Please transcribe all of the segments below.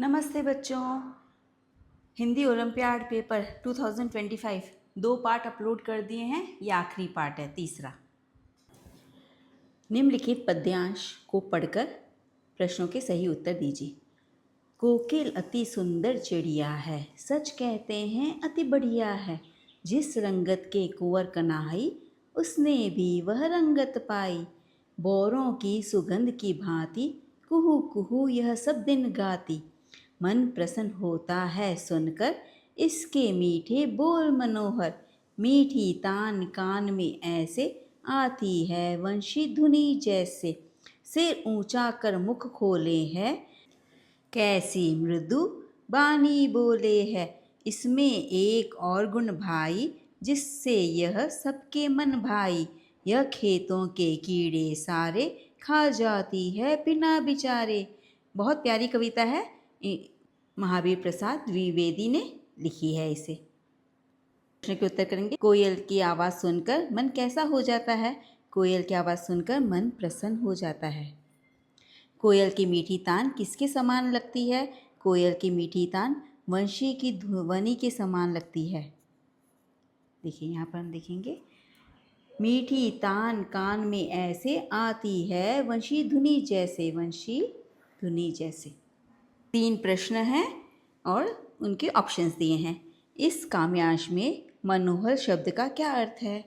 नमस्ते बच्चों। Hindi olympiad paper 2025 दो पार्ट अपलोड कर दिए हैं। ये आखिरी पार्ट है, तीसरा। निम्नलिखित पद्यांश को पढ़कर प्रश्नों के सही उत्तर दीजिए। कोकिल अति सुंदर चिड़िया है, सच कहते हैं अति बढ़िया है। जिस रंगत के कुंवर कन्हाई, उसने भी वह रंगत पाई। बोरों की सुगंध की भांति, कुहू कुहू यह सब दिन गाती। मन प्रसन्न होता है सुनकर, इसके मीठे बोल मनोहर। मीठी तान कान में ऐसे, आती है वंशी धुनी जैसे। सिर ऊंचा कर मुख खोले है, कैसी मृदु बानी बोले है। इसमें एक और गुण भाई, जिससे यह सबके मन भाई। यह खेतों के कीड़े सारे, खा जाती है बिना विचारे। बहुत प्यारी कविता है, महावीर प्रसाद द्विवेदी ने लिखी है इसे। प्रश्न के उत्तर करेंगे। कोयल की आवाज़ सुनकर मन कैसा हो जाता है? कोयल की आवाज़ सुनकर मन प्रसन्न हो जाता है। कोयल की मीठी तान किसके समान लगती है? कोयल की मीठी तान वंशी की ध्वनि के समान लगती है। देखिए यहाँ पर हम देखेंगे, मीठी तान कान में ऐसे, आती है वंशी धुनी जैसे। वंशी धुनी जैसे। 3 प्रश्न हैं और उनके ऑप्शंस दिए हैं। इस काम्यांश में मनोहर शब्द का क्या अर्थ है?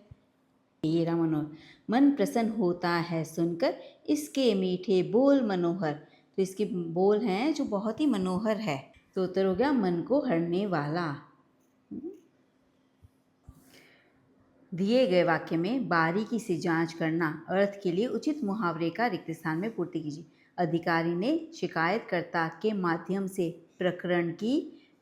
ये रहा मनोहर। मन प्रसन्न होता है सुनकर, इसके मीठे बोल मनोहर। तो इसके बोल हैं जो बहुत ही मनोहर है। तो उत्तर हो गया मन को हरने वाला। दिए गए वाक्य में बारीकी से जांच करना अर्थ के लिए उचित मुहावरे का रिक्त स्थान में पूर्ति कीजिए। अधिकारी ने शिकायतकर्ता के माध्यम से प्रकरण की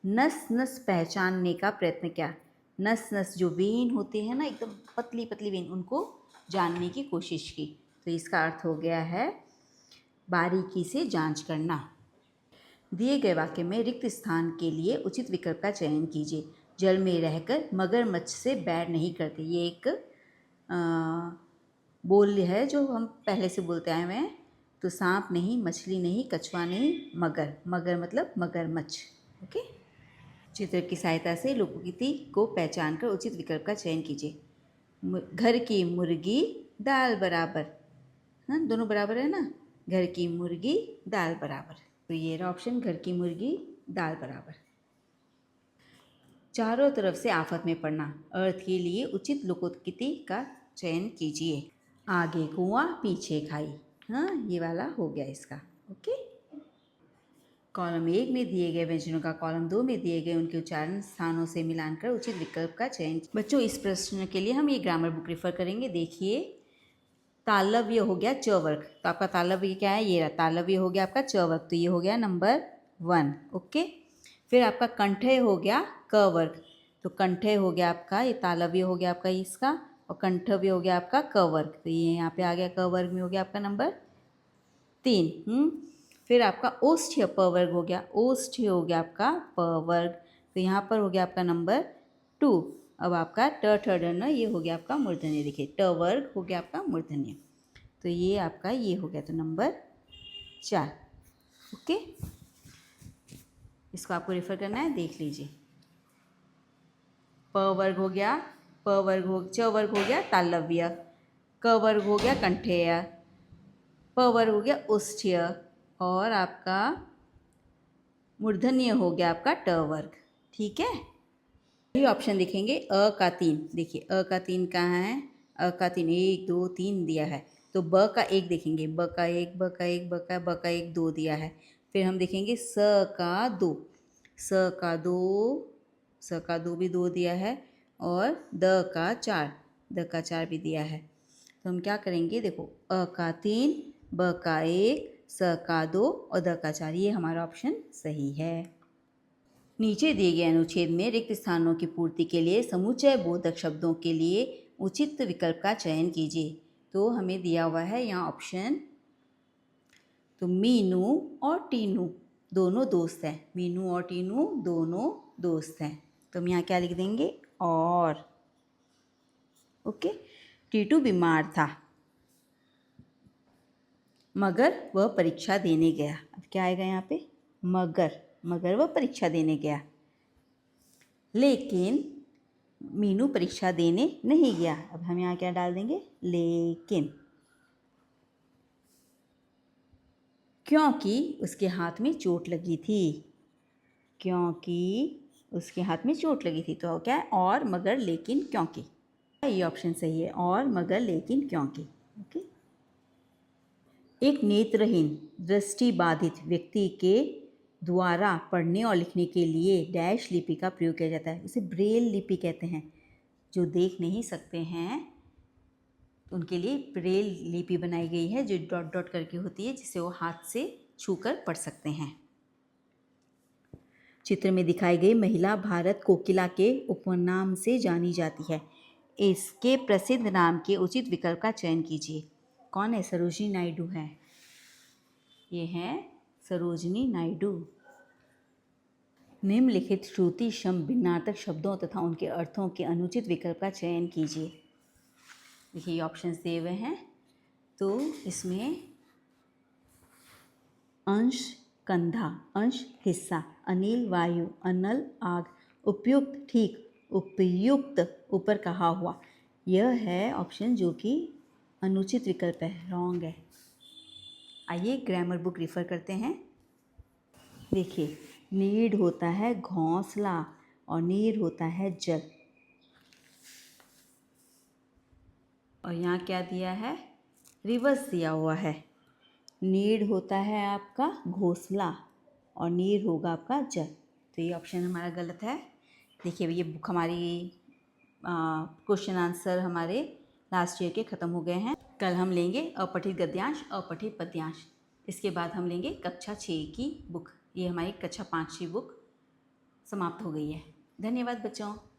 नस नस पहचानने का प्रयत्न किया। नस नस जो वेन होते हैं ना, एकदम पतली पतली वेन, उनको जानने की कोशिश की। तो इसका अर्थ हो गया है बारीकी से जांच करना। दिए गए वाक्य में रिक्त स्थान के लिए उचित विकल्प का चयन कीजिए। जल में रहकर मगरमच्छ से बैर नहीं करते। ये एक बोल है जो हम पहले से बोलते आए हुए हैं। तो सांप नहीं, मछली नहीं, कछुआ नहीं, मगर। मगर मतलब मगरमच्छ। ओके। चित्र की सहायता से लोकोक्ति को पहचान कर उचित विकल्प का चयन कीजिए। घर की मुर्गी दाल बराबर। हाँ, दोनों बराबर है ना। घर की मुर्गी दाल बराबर। तो ये रहा ऑप्शन, घर की मुर्गी दाल बराबर। चारों तरफ से आफत में पड़ना अर्थ के लिए उचित लोकोक्ति का चयन कीजिए। आगे कुआं पीछे खाई। हाँ, ये वाला हो गया इसका। ओके। कॉलम 1 में दिए गए व्यंजनों का कॉलम 2 में दिए गए उनके उच्चारण स्थानों से मिलान कर उचित विकल्प का चयन। बच्चों, इस प्रश्न के लिए हम ये ग्रामर बुक रेफर करेंगे। देखिए, तालव्य हो गया च वर्ग। तो आपका तालव्य क्या है? ये रहा तालव्य हो गया आपका च वर्ग। तो ये हो गया नंबर 1। ओके। फिर आपका कंठय हो गया क वर्ग। तो कंठय हो गया आपका, ये तालव्य हो गया आपका इसका, और कंठव्य हो गया आपका क वर्ग। तो ये यहाँ पे आ गया क वर्ग में हो गया आपका नंबर 3। फिर आपका ओष्ठ्य प वर्ग हो गया। ओष्ठ्य हो गया आपका प वर्ग। तो यहाँ पर हो गया आपका नंबर 2। अब आपका ट ठ ड न, ये हो गया आपका मूर्धन्य। देखिए, ट वर्ग हो गया आपका मूर्धन्य। तो ये आपका ये हो गया, तो नंबर 4। ओके। इसको आपको रेफर करना है, देख लीजिए। प वर्ग हो गया, प वर्ग हो, च वर्ग हो गया तालव्य, क वर्ग हो गया कंठेय, प वर्ग हो गया ओष्ठ्य, और आपका मूर्धन्य हो गया आपका ट वर्ग। ठीक है। ये ऑप्शन देखेंगे अ का 3। देखिए, अ का 3 कहाँ है? अ का 3 1 2 3 दिया है। तो ब का 1 देखेंगे, ब का 1, ब का 1, ब का 1 2 दिया है। फिर हम देखेंगे स का 2, स का 2, स का 2 भी 2 दिया है, और द का 4, द का 4 भी दिया है। तो हम क्या करेंगे? देखो, अ का 3, ब का 1, स का 2 और द का 4, ये हमारा ऑप्शन सही है। नीचे दिए गए अनुच्छेद में रिक्त स्थानों की पूर्ति के लिए समुच्चय बोधक शब्दों के लिए उचित विकल्प का चयन कीजिए। तो हमें दिया हुआ है यहाँ ऑप्शन, तो मीनू और टीनू दोनों दोस्त हैं। मीनू और टीनू दोनों दोस्त हैं। तो हम यहाँ क्या लिख देंगे? और। ओके। टीटू बीमार था, मगर वह परीक्षा देने गया। अब क्या आएगा यहाँ पे? मगर। मगर वह परीक्षा देने गया। लेकिन मीनू परीक्षा देने नहीं गया। अब हम यहाँ क्या डाल देंगे, लेकिन, क्योंकि उसके हाथ में चोट लगी थी। क्योंकि उसके हाथ में चोट लगी थी, तो क्या है, और मगर लेकिन क्योंकि। ये ऑप्शन सही है, और मगर लेकिन क्योंकि। ओके। एक नेत्रहीन दृष्टि बाधित व्यक्ति के द्वारा पढ़ने और लिखने के लिए डैश लिपि का प्रयोग किया जाता है। इसे ब्रेल लिपि कहते हैं। जो देख नहीं सकते हैं उनके लिए ब्रेल लिपि बनाई गई है, जो डॉट डॉट करके होती है, जिसे वो हाथ से छूकर पढ़ सकते हैं। चित्र में दिखाई गई महिला भारत कोकिला के उपनाम से जानी जाती है। इसके प्रसिद्ध नाम के उचित विकल्प का चयन कीजिए। कौन है? सरोजिनी नायडू है। ये है सरोजिनी नायडू। निम्नलिखित श्रुति शम भिन्नार्थक शब्दों तथा उनके अर्थों के अनुचित विकल्प का चयन कीजिए। देखिए, ये ऑप्शंस दिए हुए हैं। तो इसमें अंश कंधा, अंश हिस्सा, अनिल वायु, अनल आग, उपयुक्त ठीक, उपयुक्त ऊपर कहा हुआ, यह है ऑप्शन जो कि अनुचित विकल्प है, रॉन्ग है। आइए ग्रामर बुक रिफ़र करते हैं। देखिए, नीड होता है घोंसला और नीर होता है जल। और यहाँ क्या दिया है? रिवर्स दिया हुआ है। नीड होता है आपका घोंसला और नीर होगा आपका जल। तो ये ऑप्शन हमारा गलत है। देखिए, ये बुक हमारी क्वेश्चन आंसर हमारे लास्ट ईयर के ख़त्म हो गए हैं। कल हम लेंगे अपठित गद्यांश, अपठित पद्यांश। इसके बाद हम लेंगे कक्षा 6 की बुक। ये हमारी कक्षा 5 की बुक समाप्त हो गई है। धन्यवाद बच्चों।